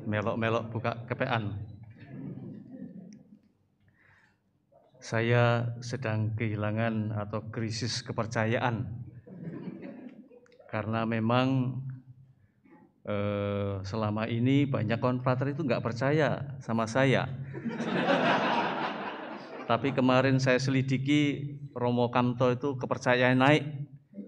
melok-melok buka kepean. Saya sedang kehilangan atau krisis kepercayaan karena memang selama ini banyak konfrater itu nggak percaya sama saya. Tapi kemarin saya selidiki, Romo Kamto itu kepercayaan naik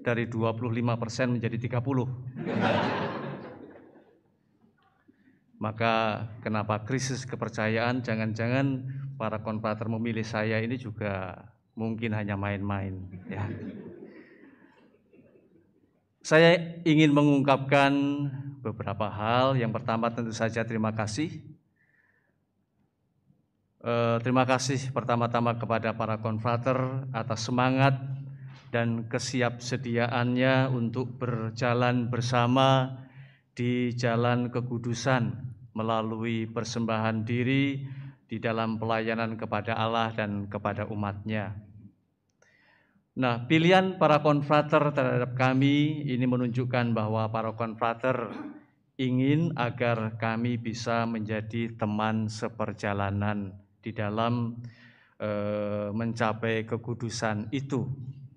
dari 25% menjadi 30%. Maka kenapa krisis kepercayaan? Jangan-jangan para konfrater memilih saya ini juga mungkin hanya main-main, ya. Saya ingin mengungkapkan beberapa hal. Yang pertama tentu saja terima kasih. Terima kasih pertama-tama kepada para konfrater atas semangat dan kesiapsediaannya untuk berjalan bersama di jalan kekudusan melalui persembahan diri di dalam pelayanan kepada Allah dan kepada umat-Nya. Nah, pilihan para konfrater terhadap kami ini menunjukkan bahwa para konfrater ingin agar kami bisa menjadi teman seperjalanan di dalam mencapai kekudusan itu.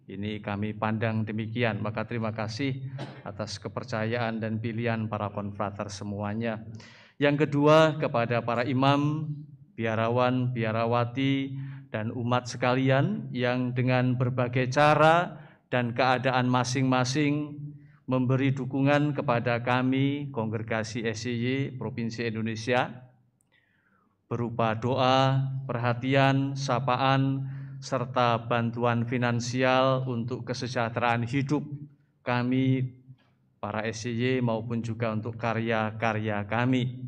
Ini kami pandang demikian. Maka terima kasih atas kepercayaan dan pilihan para konfrater semuanya. Yang kedua, kepada para imam, biarawan, biarawati, dan umat sekalian yang dengan berbagai cara dan keadaan masing-masing memberi dukungan kepada kami, Kongregasi SCY Provinsi Indonesia, berupa doa, perhatian, sapaan, serta bantuan finansial untuk kesejahteraan hidup kami, para SCY, maupun juga untuk karya-karya kami.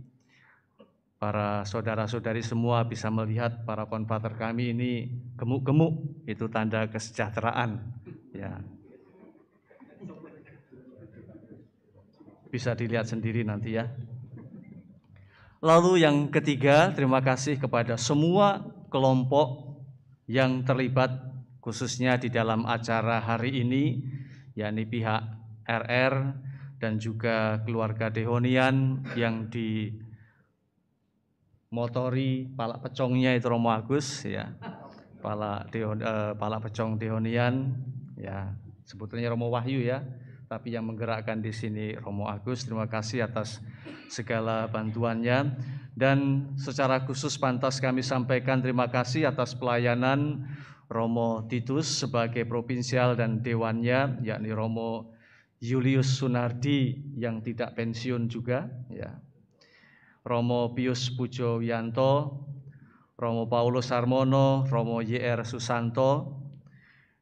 Para saudara-saudari semua bisa melihat para konfrater kami ini gemuk-gemuk, itu tanda kesejahteraan, ya. Bisa dilihat sendiri nanti ya. Lalu yang ketiga, terima kasih kepada semua kelompok yang terlibat khususnya di dalam acara hari ini, yakni pihak RR dan juga keluarga Dehonian yang dimotori palak pecongnya itu Romo Agus, ya. Palak pecong Dehonian, ya, sebetulnya Romo Wahyu ya, tapi yang menggerakkan di sini Romo Agus. Terima kasih atas segala bantuannya, dan secara khusus pantas kami sampaikan terima kasih atas pelayanan Romo Titus sebagai provinsial dan dewannya, yakni Romo Julius Sunardi yang tidak pensiun juga, ya. Romo Pius Pujo Wiyanto, Romo Paulus Harmono, Romo YR Susanto.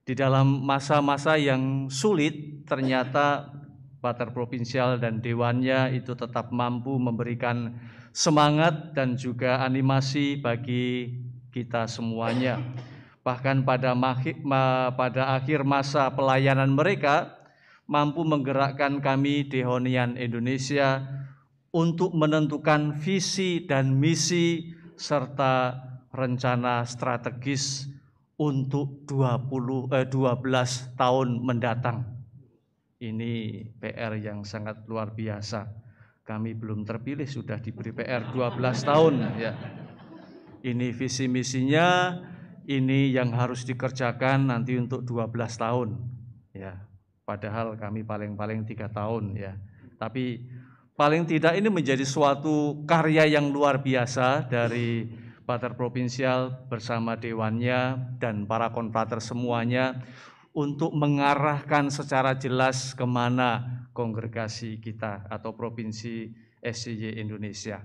Di dalam masa-masa yang sulit, ternyata Pater Provinsial dan Dewannya itu tetap mampu memberikan semangat dan juga animasi bagi kita semuanya. Bahkan pada akhir masa pelayanan mereka, mampu menggerakkan kami Dehonian Indonesia untuk menentukan visi dan misi serta rencana strategis untuk 12 tahun mendatang. Ini PR yang sangat luar biasa. Kami belum terpilih sudah diberi PR 12 tahun, ya. Ini visi misinya, ini yang harus dikerjakan nanti untuk 12 tahun, ya. Padahal kami paling-paling 3 tahun, ya. Tapi paling tidak ini menjadi suatu karya yang luar biasa dari Pater Provinsial bersama dewannya dan para konfrater semuanya untuk mengarahkan secara jelas kemana kongregasi kita atau Provinsi SCY Indonesia.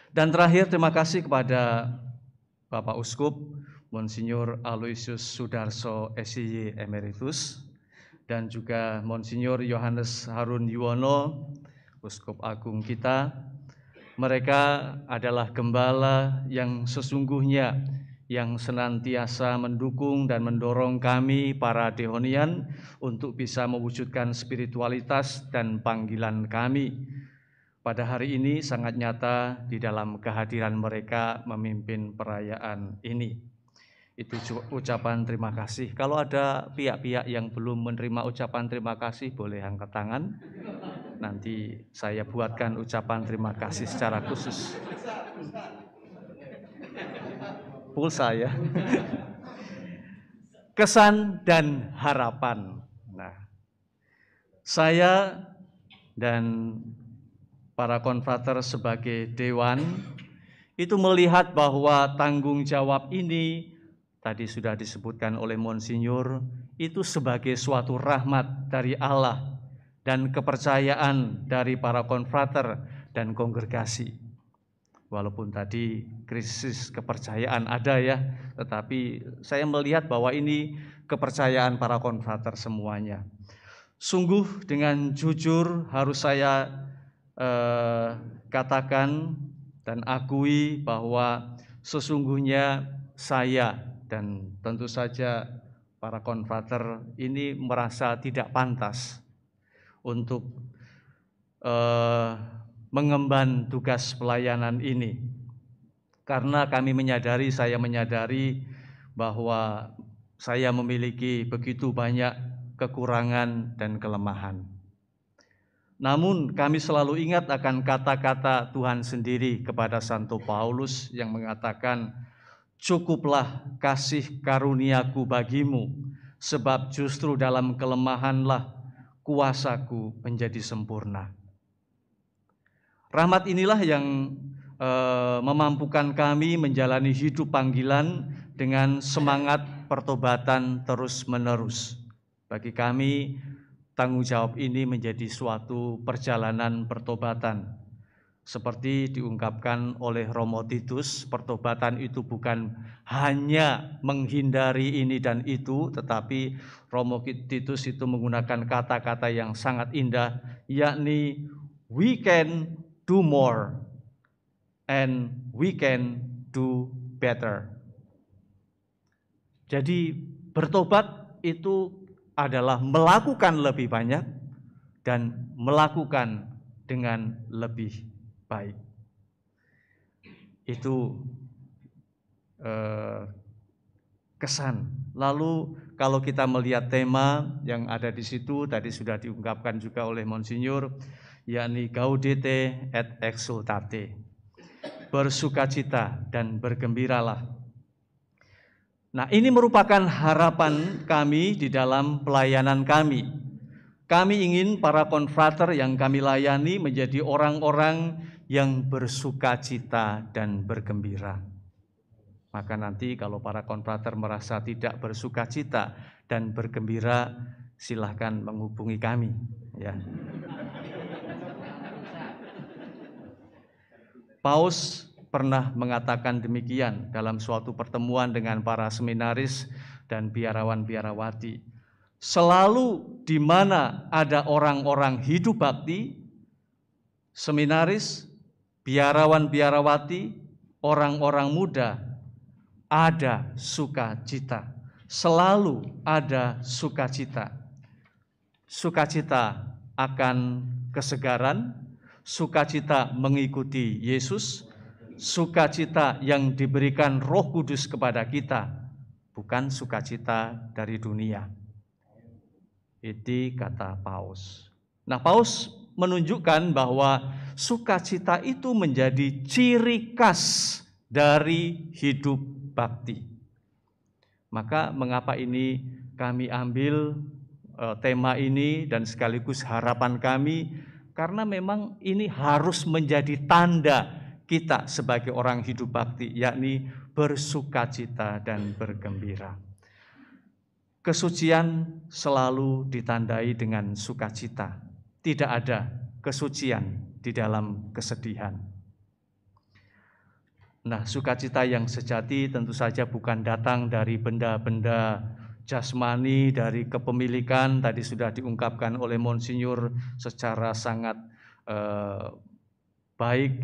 Dan terakhir terima kasih kepada Bapak Uskup Monsinyur Aloysius Sudarso SCY Emeritus dan juga Monsinyur Yohanes Harun Yuwono, Uskup Agung kita. Mereka adalah gembala yang sesungguhnya yang senantiasa mendukung dan mendorong kami para Dehonian untuk bisa mewujudkan spiritualitas dan panggilan kami. Pada hari ini sangat nyata di dalam kehadiran mereka memimpin perayaan ini. Itu ucapan terima kasih. Kalau ada pihak-pihak yang belum menerima ucapan terima kasih, boleh angkat tangan. nanti saya buatkan ucapan terima kasih secara khusus. Pulsa ya. Kesan dan harapan. Nah, saya dan para konfrater sebagai dewan itu melihat bahwa tanggung jawab ini tadi sudah disebutkan oleh Monsinyur, itu sebagai suatu rahmat dari Allah dan kepercayaan dari para konfrater dan kongregasi. Walaupun tadi krisis kepercayaan ada ya, tetapi saya melihat bahwa ini kepercayaan para konfrater semuanya. Sungguh dengan jujur harus saya katakan dan akui bahwa sesungguhnya saya dan tentu saja para konfrater ini merasa tidak pantas untuk mengemban tugas pelayanan ini, karena saya menyadari bahwa saya memiliki begitu banyak kekurangan dan kelemahan. Namun kami selalu ingat akan kata-kata Tuhan sendiri kepada Santo Paulus yang mengatakan, "Cukuplah kasih karuniaku bagimu, sebab justru dalam kelemahanlah kuasaku menjadi sempurna." Rahmat inilah yang memampukan kami menjalani hidup panggilan dengan semangat pertobatan terus-menerus. Bagi kami, tanggung jawab ini menjadi suatu perjalanan pertobatan. Seperti diungkapkan oleh Romo Titus, pertobatan itu bukan hanya menghindari ini dan itu, tetapi Romo Titus itu menggunakan kata-kata yang sangat indah, yakni we can do more and we can do better. Jadi bertobat itu adalah melakukan lebih banyak dan melakukan dengan lebih baik. Itu kesan. Lalu kalau kita melihat tema yang ada di situ, tadi sudah diungkapkan juga oleh Monsinyur, yakni Gaudete et Exsultate, bersukacita dan bergembiralah. Nah, ini merupakan harapan kami di dalam pelayanan kami. Kami ingin para konfrater yang kami layani menjadi orang-orang yang bersukacita dan bergembira. Maka nanti kalau para konfrater merasa tidak bersukacita dan bergembira, silahkan menghubungi kami ya. Paus pernah mengatakan demikian dalam suatu pertemuan dengan para seminaris dan biarawan-biarawati. Selalu di mana ada orang-orang hidup bakti, seminaris, biarawan-biarawati, orang-orang muda, ada sukacita. Selalu ada sukacita. Sukacita akan kesegaran, sukacita mengikuti Yesus, sukacita yang diberikan Roh Kudus kepada kita, bukan sukacita dari dunia. Itu kata Paus. Nah, Paus menunjukkan bahwa sukacita itu menjadi ciri khas dari hidup bakti. Maka mengapa ini kami ambil tema ini dan sekaligus harapan kami, karena memang ini harus menjadi tanda kita sebagai orang hidup bakti, yakni bersukacita dan bergembira. Kesucian selalu ditandai dengan sukacita. Tidak ada kesucian di dalam kesedihan. Nah, sukacita yang sejati tentu saja bukan datang dari benda-benda jasmani, dari kepemilikan, tadi sudah diungkapkan oleh Monsinyur secara sangat baik.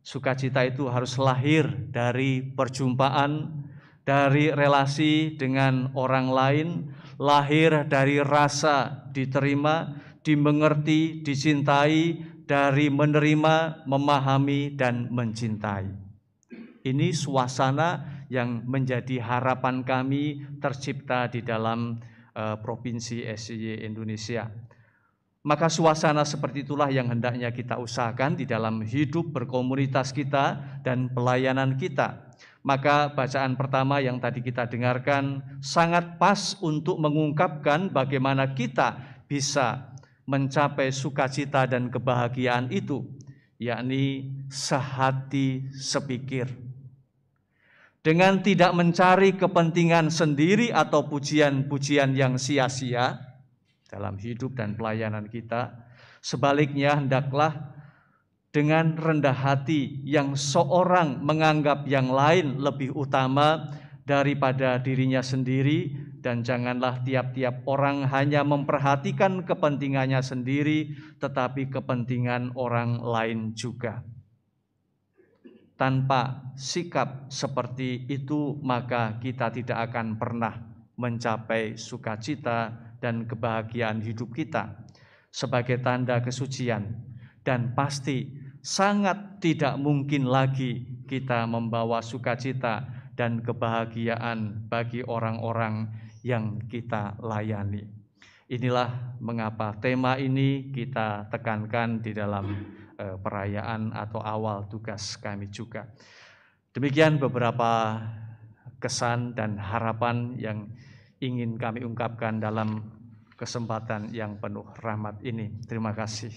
Sukacita itu harus lahir dari perjumpaan, dari relasi dengan orang lain, lahir dari rasa diterima, dimengerti, dicintai, dari menerima, memahami, dan mencintai. Ini suasana yang menjadi harapan kami tercipta di dalam Provinsi SCY Indonesia. Maka suasana seperti itulah yang hendaknya kita usahakan di dalam hidup berkomunitas kita dan pelayanan kita. Maka bacaan pertama yang tadi kita dengarkan sangat pas untuk mengungkapkan bagaimana kita bisa mencapai sukacita dan kebahagiaan itu, yakni sehati sepikir. Dengan tidak mencari kepentingan sendiri atau pujian-pujian yang sia-sia dalam hidup dan pelayanan kita. Sebaliknya hendaklah dengan rendah hati yang seorang menganggap yang lain lebih utama daripada dirinya sendiri, dan janganlah tiap-tiap orang hanya memperhatikan kepentingannya sendiri tetapi kepentingan orang lain juga. Tanpa sikap seperti itu maka kita tidak akan pernah mencapai sukacita dan kebahagiaan hidup kita sebagai tanda kesucian, dan pasti sangat tidak mungkin lagi kita membawa sukacita dan kebahagiaan bagi orang-orang yang kita layani. Inilah mengapa tema ini kita tekankan di dalam perayaan atau awal tugas kami juga. Demikian beberapa kesan dan harapan yang ingin kami ungkapkan dalam kesempatan yang penuh rahmat ini. Terima kasih.